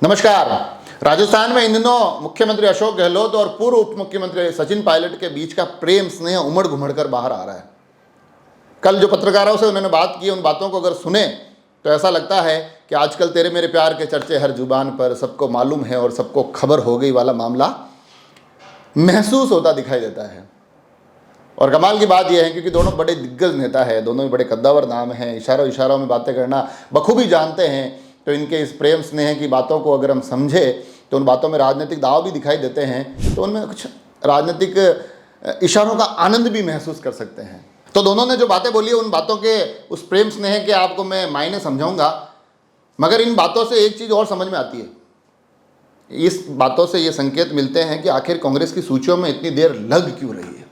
नमस्कार। राजस्थान में इन दिनों मुख्यमंत्री अशोक गहलोत और पूर्व उप मुख्यमंत्री सचिन पायलट के बीच का प्रेम स्नेह उमड़ घुमड़ कर बाहर आ रहा है। कल जो पत्रकारों से उन्होंने बात की, उन बातों को अगर सुने तो ऐसा लगता है कि आजकल तेरे मेरे प्यार के चर्चे हर जुबान पर, सबको मालूम है और सबको खबर हो गई वाला मामला महसूस होता दिखाई देता है। और कमाल की बात यह है क्योंकि दोनों बड़े दिग्गज नेता हैं, दोनों ही बड़े कद्दावर नाम हैं, इशारों इशारों में बातें करना बखूबी जानते हैं। तो इनके इस प्रेम स्नेह की बातों को अगर हम समझे तो उन बातों में राजनीतिक दाव भी दिखाई देते हैं, तो उनमें कुछ राजनीतिक इशारों का आनंद भी महसूस कर सकते हैं। तो दोनों ने जो बातें बोली उन बातों के उस प्रेम स्नेह के आपको मैं मायने समझाऊंगा, मगर इन बातों से एक चीज़ और समझ में आती है। इस बातों से ये संकेत मिलते हैं कि आखिर कांग्रेस की सूचियों में इतनी देर लग क्यों रही है।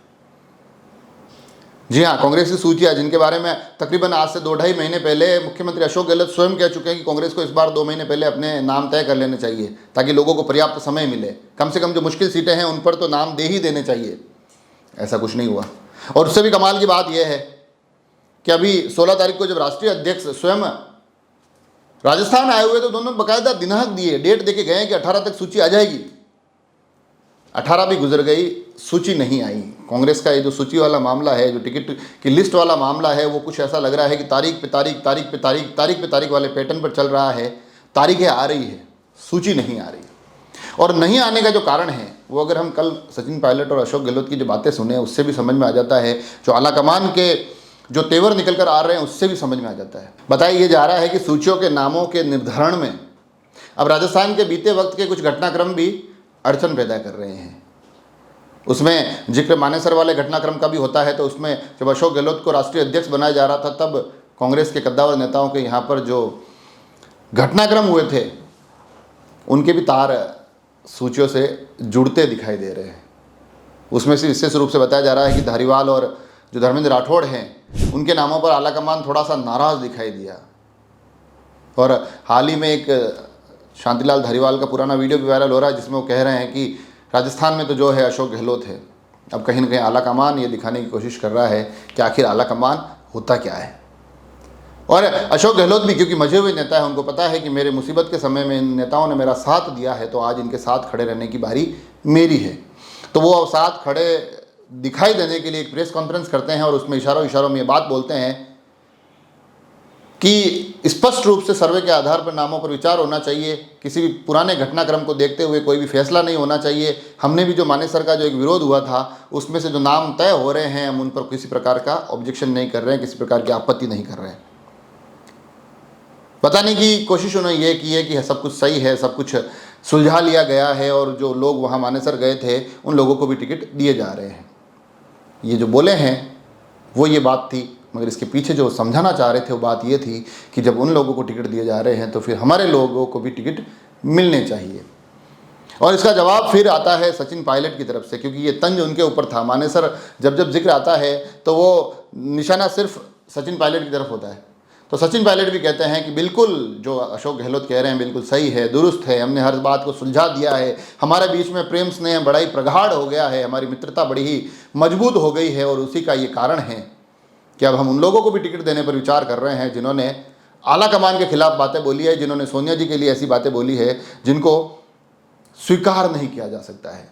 जी हाँ, कांग्रेस की सूचियाँ जिनके बारे में तकरीबन आज से 2-2.5 महीने पहले मुख्यमंत्री अशोक गहलोत स्वयं कह चुके हैं कि कांग्रेस को इस बार 2 महीने पहले अपने नाम तय कर लेने चाहिए ताकि लोगों को पर्याप्त समय मिले। कम से कम जो मुश्किल सीटें हैं उन पर तो नाम दे ही देने चाहिए। ऐसा कुछ नहीं हुआ। और उससे भी कमाल की बात यह है कि अभी 16 तारीख को जब राष्ट्रीय अध्यक्ष स्वयं राजस्थान आए हुए तो दोनों बाकायदा दिनांक दिए, डेट देके गए कि 18 तक सूची आ जाएगी। 18 भी गुजर गई, सूची नहीं आई। कांग्रेस का ये जो सूची वाला मामला है, जो टिकट की लिस्ट वाला मामला है, वो कुछ ऐसा लग रहा है कि तारीख पे तारीख वाले पैटर्न पर चल रहा है। तारीखें आ रही है, सूची नहीं आ रही। और नहीं आने का जो कारण है वो अगर हम कल सचिन पायलट और अशोक गहलोत की जो बातें सुने उससे भी समझ में आ जाता है। जो आलाकमान के जो तेवर निकल कर आ रहे हैं उससे भी समझ में आ जाता है। बताया ये जा रहा है कि सूचियों के नामों के निर्धारण में अब राजस्थान के बीते वक्त के कुछ घटनाक्रम भी अड़चन पैदा कर रहे हैं। उसमें जिक्र मानेसर वाले घटनाक्रम का भी होता है। तो उसमें जब अशोक गहलोत को राष्ट्रीय अध्यक्ष बनाया जा रहा था तब कांग्रेस के कद्दावर नेताओं के यहाँ पर जो घटनाक्रम हुए थे उनके भी तार सूचियों से जुड़ते दिखाई दे रहे हैं। उसमें से विशेष रूप से बताया जा रहा है कि धारीवाल और जो धर्मेंद्र राठौड़ हैं उनके नामों पर आलाकमान थोड़ा सा नाराज़ दिखाई दिया। और हाल ही में एक शांतिलाल धारीवाल का पुराना वीडियो भी वायरल हो रहा है जिसमें वो कह रहे हैं कि राजस्थान में तो जो है अशोक गहलोत है। अब कहीं ना कहीं आलाकमान ये दिखाने की कोशिश कर रहा है कि आखिर आलाकमान होता क्या है। और अशोक गहलोत भी क्योंकि मजे हुए नेता है, उनको पता है कि मेरे मुसीबत के समय में इन नेताओं ने मेरा साथ दिया है तो आज इनके साथ खड़े रहने की बारी मेरी है। तो वो साथ खड़े दिखाई देने के लिए एक प्रेस कॉन्फ्रेंस करते हैं और उसमें इशारों में ये बात बोलते हैं कि स्पष्ट रूप से सर्वे के आधार पर नामों पर विचार होना चाहिए। किसी भी पुराने घटनाक्रम को देखते हुए कोई भी फैसला नहीं होना चाहिए। हमने भी जो मानेसर का जो एक विरोध हुआ था उसमें से जो नाम तय हो रहे हैं हम उन पर किसी प्रकार का ऑब्जेक्शन नहीं कर रहे हैं, किसी प्रकार की आपत्ति नहीं कर रहे हैं। बताने की कोशिश उन्होंने ये की है कि सब कुछ सही है, सब कुछ सुलझा लिया गया है और जो लोग वहाँ मानेसर गए थे उन लोगों को भी टिकट दिए जा रहे हैं। ये जो बोले हैं वो ये बात थी, मगर इसके पीछे जो समझाना चाह रहे थे वो बात ये थी कि जब उन लोगों को टिकट दिए जा रहे हैं तो फिर हमारे लोगों को भी टिकट मिलने चाहिए। और इसका जवाब फिर आता है सचिन पायलट की तरफ से, क्योंकि ये तंज उनके ऊपर था। मानेसर जब जिक्र आता है तो वो निशाना सिर्फ सचिन पायलट की तरफ होता है। तो सचिन पायलट भी कहते हैं कि बिल्कुल जो अशोक गहलोत कह रहे हैं बिल्कुल सही है, दुरुस्त है, हमने हर बात को सुलझा दिया है, हमारे बीच में प्रेम स्नेह बड़ा ही प्रगाढ़ हो गया है, हमारी मित्रता बड़ी ही मजबूत हो गई है। और उसी का ये कारण है कि अब हम उन लोगों को भी टिकट देने पर विचार कर रहे हैं जिन्होंने आलाकमान के खिलाफ बातें बोली है, जिन्होंने सोनिया जी के लिए ऐसी बातें बोली है जिनको स्वीकार नहीं किया जा सकता है।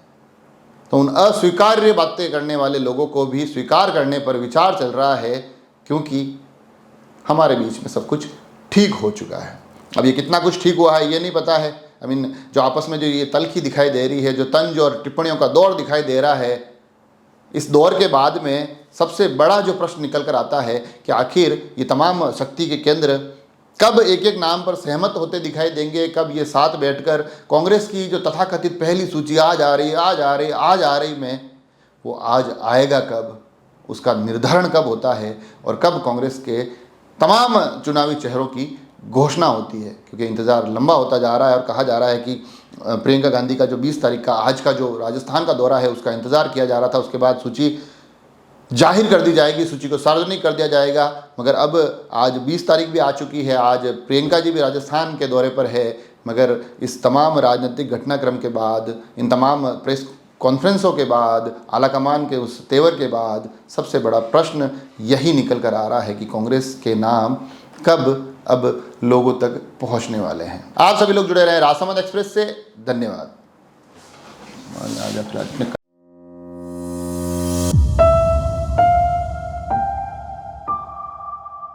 तो उन अस्वीकार्य बातें करने वाले लोगों को भी स्वीकार करने पर विचार चल रहा है, क्योंकि हमारे बीच में सब कुछ ठीक हो चुका है। अब ये कितना कुछ ठीक हुआ है ये नहीं पता है। जो आपस में जो ये तल्खी दिखाई दे रही है, जो तंज और टिप्पणियों का दौर दिखाई दे रहा है, इस दौर के बाद में सबसे बड़ा जो प्रश्न निकल कर आता है कि आखिर ये तमाम शक्ति के केंद्र कब एक एक नाम पर सहमत होते दिखाई देंगे, कब ये साथ बैठकर कांग्रेस की जो तथाकथित पहली सूची आज आ रही में वो आज आएगा कब, उसका निर्धारण कब होता है और कब कांग्रेस के तमाम चुनावी चेहरों की घोषणा होती है। क्योंकि इंतज़ार लंबा होता जा रहा है और कहा जा रहा है कि प्रियंका गांधी का जो 20 तारीख का आज का जो राजस्थान का दौरा है उसका इंतज़ार किया जा रहा था। उसके बाद सूची जाहिर कर दी जाएगी, सूची को सार्वजनिक कर दिया जाएगा। मगर अब आज 20 तारीख भी आ चुकी है, आज प्रियंका जी भी राजस्थान के दौरे पर है। मगर इस तमाम राजनीतिक घटनाक्रम के बाद, इन तमाम प्रेस कॉन्फ्रेंसों के बाद, आलाकमान के उस तेवर के बाद सबसे बड़ा प्रश्न यही निकल कर आ रहा है कि कांग्रेस के नाम कब अब लोगों तक पहुंचने वाले हैं। आप सभी लोग जुड़े रहे राजसमंद एक्सप्रेस से। धन्यवाद।